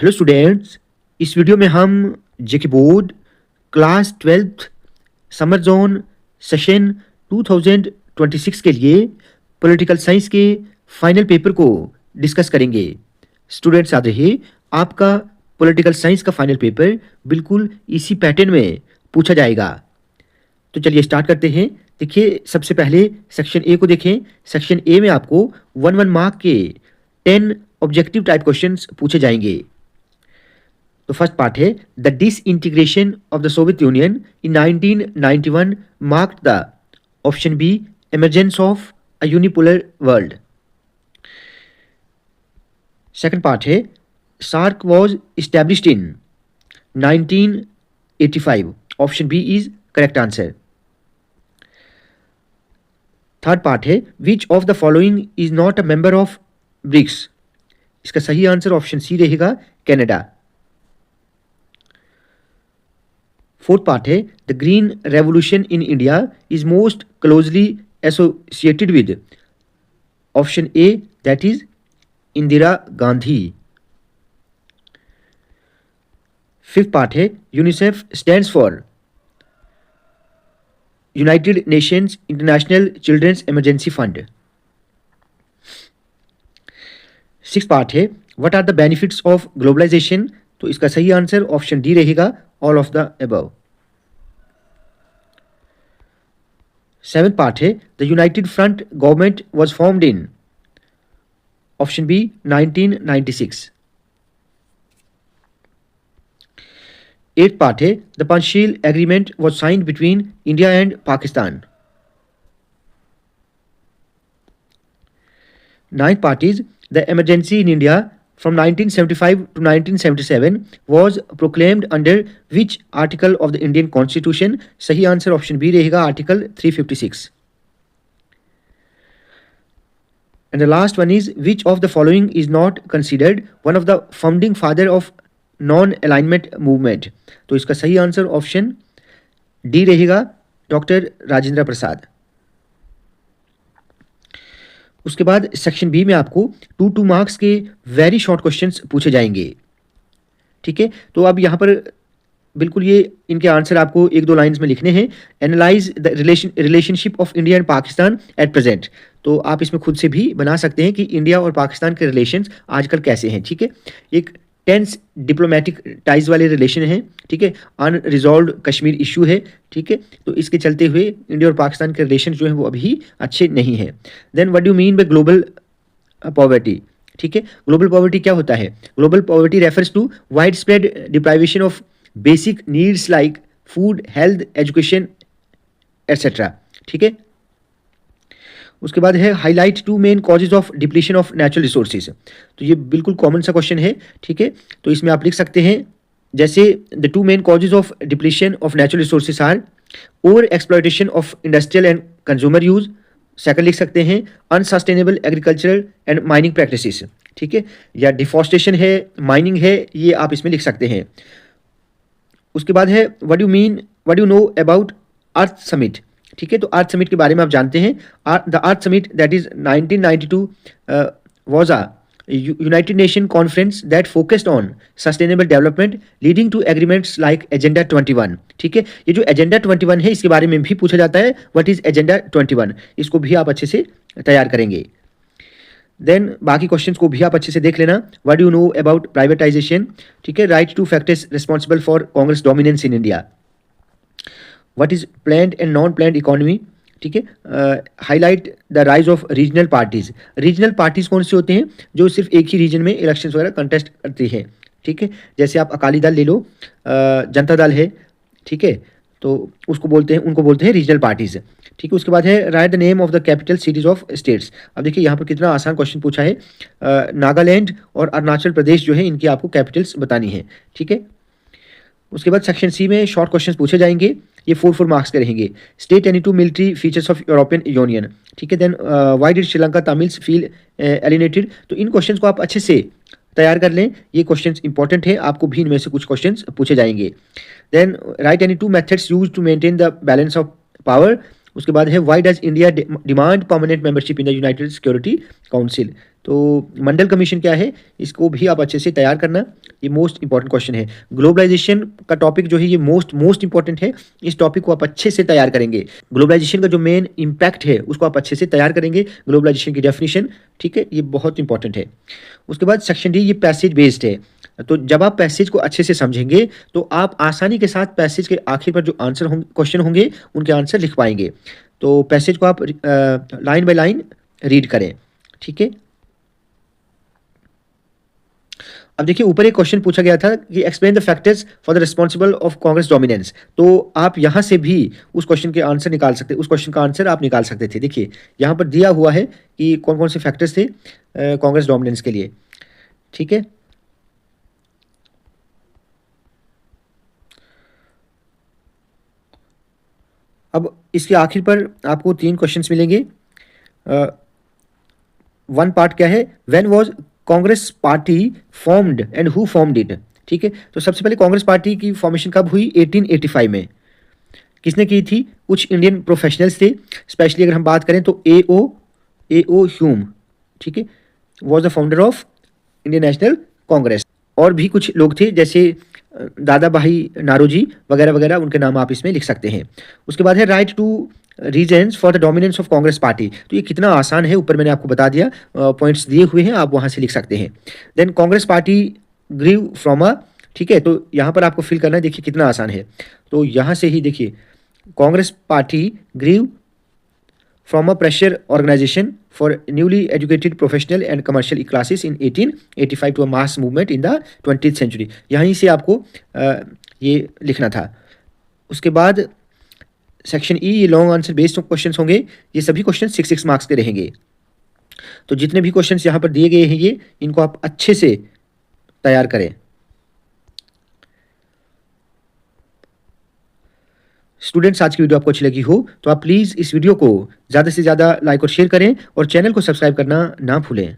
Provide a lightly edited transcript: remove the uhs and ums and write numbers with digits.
Hello students, इस video में हम JK board class 12th summer zone session 2026 के लिए पॉलिटिकल साइंस के फाइनल पेपर को डिस्कस करेंगे। स्टूडेंट्स याद रहे, आपका पॉलिटिकल साइंस का फाइनल पेपर बिल्कुल इसी पैटर्न में पूछा जाएगा। तो चलिए स्टार्ट करते हैं। देखिए, सबसे पहले सेक्शन ए को देखें। सेक्शन ए में आपको 1 मार्क के 10 ऑब्जेक्टिव टाइप क्वेश्चंस पूछे जाएंगे। तो फर्स्ट पार्ट है, the disintegration of the Soviet Union in 1991 marked the option B emergence of a unipolar world. Second part है, SAARC was established in 1985. Option B is correct answer. Third part है, which of the following is not a member of BRICS? इसका सही answer option C रहेगा, Canada. Fourth part है, the green revolution in India is most closely associated with option A, that is Indira Gandhi. Fifth part है, UNICEF stands for United Nations International Children's Emergency Fund. Six part है, what are the benefits of globalisation? तो इसका सही answer option D रहेगा, all of the above. Seventh part है, the United Front government was formed in option B 1996। Eight part है, the Panchsheel agreement was signed between India and Pakistan. Ninth part is, the emergency in India from 1975 to 1977 was proclaimed under which article of the Indian Constitution? सही answer option B रहेगा, article 356। And the last one is, which of the following is not considered one of the founding father of non-alignment movement? तो इसका सही answer option D रहेगा, doctor Rajendra Prasad. उसके बाद section B में आपको 2 मार्क्स के वेरी शॉर्ट क्वेश्चंस पूछे जाएंगे। ठीक है, तो अब यहाँ पर बिल्कुल ये इनके आंसर आपको 1-2 लाइंस में लिखने हैं। Analyse the relationship of India and Pakistan at present. तो आप इसमें खुद से भी बना सकते हैं कि इंडिया और पाकिस्तान के रिलेशंस आजकल कैसे हैं। ठीक है, एक टेंस डिप्लोमेटिक टाइज वाले रिलेशन हैं। ठीक है, अनरिजॉल्व कश्मीर इशू है। ठीक है, तो इसके चलते हुए इंडिया और पाकिस्तान के रिलेशन जो हैं वो अभी अच्छे नहीं हैं। Then what do mean by global poverty? ठीक है, ग्लोबल पॉवर्टी क्या होता है? Global poverty refers to widespread deprivation of basic needs like food, health, education etcetera. ठीक है, उसके बाद है, highlight 2 main causes of depletion of natural resources. तो ये बिल्कुल कॉमन सा क्वेश्चन है। ठीक है, तो इसमें आप लिख सकते हैं जैसे the 2 main causes of depletion of natural resources are over exploitation of industrial and consumer use. Second लिख सकते हैं unsustainable agricultural and mining practices. ठीक है, या डिफॉरेस्टेशन है, माइनिंग है, ये आप इसमें लिख सकते हैं। उसके बाद है, what do know about earth summit? ठीक है, तो अर्थ समिट के बारे में आप जानते हैं। The earth summit that is 1992 was a United Nation conference that focused on sustainable development leading to agreements like agenda 21। ठीक है, ये जो एजेंडा 21 है इसके बारे में भी पूछा जाता है, व्हाट इज एजेंडा 21? इसको भी आप अच्छे से तैयार करेंगे। देन बाकी क्वेश्चंस को भी आप अच्छे से देख लेना। What do you know about privatisation? ठीक है, right two factors responsible for Congress dominance in India. What is planned and non planned economy? ठीक है, highlight the rise of regional parties. Regional parties कौन से होते हैं? जो सिर्फ एक ही रीजन में इलेक्शंस वगैरह कंटेस्ट करती हैं। ठीक है, जैसे आप अकाली दल ले लो, जनता दल है। ठीक है, तो उसको बोलते हैं, उनको बोलते हैं रीजनल पार्टीज। ठीक है, उसके बाद है, right the name of the capital cities of states. अब देखिए यहाँ पर कितना आसान क्वेश्चन पूछा है। नागालैंड और अरुणाचल प्रदेश जो है इनकी आपको कैपिटल्स बतानी है। ठीक है, उसके बाद सेक्शन सी में शॉर्ट क्वेश्चंस पूछे जाएंगे, ये 4 मार्क्स के रहेंगे। State any 2 military features of European Union. ठीक है, then why did Sri Lanka Tamils feel alienated? तो इन क्वेश्चंस को आप अच्छे से तैयार कर लें, ये क्वेश्चंस इंपॉर्टेंट है, आपको भी इनमें से कुछ क्वेश्चंस पूछे जाएंगे। Then write any 2 methods use to maintain the balance of power. उसके बाद है why does India demand permanent membership in the United Security Council. तो मंडल कमीशन क्या है, इसको भी आप अच्छे से तैयार करना, ये मोस्ट इंपॉर्टेंट क्वेश्चन है। ग्लोबलाइजेशन का टॉपिक जो है ये मोस्ट इंपॉर्टेंट है, इस टॉपिक को आप अच्छे से तैयार करेंगे। ग्लोबलाइजेशन का जो मेन इम्पैक्ट है उसको आप अच्छे से तैयार करेंगे, ग्लोबलाइजेशन की डेफिनेशन, ठीक है, ये बहुत इंपॉर्टेंट है। उसके बाद सेक्शन डी, ये पैसेज बेस्ड है, तो जब आप पैसेज को अच्छे से समझेंगे तो आप आसानी के साथ पैसेज के आखिर पर जो आंसर होंगे, क्वेश्चन होंगे, उनके आंसर लिख पाएंगे। तो पैसेज को आप लाइन बाय लाइन रीड करें, ठीक है। अब देखिए ऊपर एक क्वेश्चन पूछा गया था कि explain the factors for the responsible of Congress dominance. तो आप यहां से भी उस क्वेश्चन के आंसर निकाल सकते, उस क्वेश्चन का आंसर आप निकाल सकते थे। देखिए यहां पर दिया हुआ है कि कौन कौन से फैक्टर्स थे कांग्रेस डोमिनेंस के लिए, ठीक है। अब इसके आखिर पर आपको 3 क्वेश्चंस मिलेंगे। वन पार्ट क्या है, when was Congress party formed and who formed it, ठीक है। तो सबसे पहले कांग्रेस पार्टी की फॉर्मेशन कब हुई, 1885 में। किसने की थी, कुछ इंडियन प्रोफेशनल्स थे, स्पेशली अगर हम बात करें तो ए ओ ह्यूम, ठीक है, was the founder of Indian national Congress. और भी कुछ लोग थे जैसे दादा भाई नारोजी वगैरह वगैरह, उनके नाम आप इसमें लिख सकते हैं। उसके बाद है right two reasons for the dominance of Congress party. तो ये कितना आसान है, ऊपर मैंने आपको बता दिया, पॉइंट्स दिए हुए हैं, आप वहां से लिख सकते हैं। Then Congress party grieve from a, ठीक है, तो यहाँ पर आपको फिल करना है, देखिए कितना आसान है। तो यहाँ से ही देखिए, Congress party grieve from a pressure organization for newly educated professional and commercial classes in 1885 to a mass movement in the 20th century। यहीं से आपको ये लिखना था। उसके बाद सेक्शन ई, ये लॉन्ग आंसर बेस्ड क्वेश्चंस होंगे, ये सभी क्वेश्चन 6 मार्क्स के रहेंगे। तो जितने भी क्वेश्चंस यहाँ पर दिए गए हैं ये, इनको आप अच्छे से तैयार करें। स्टूडेंट्स, आज की वीडियो आपको अच्छी लगी हो तो आप प्लीज़ इस वीडियो को ज़्यादा से ज़्यादा लाइक और शेयर करें और चैनल को सब्सक्राइब करना ना भूलें।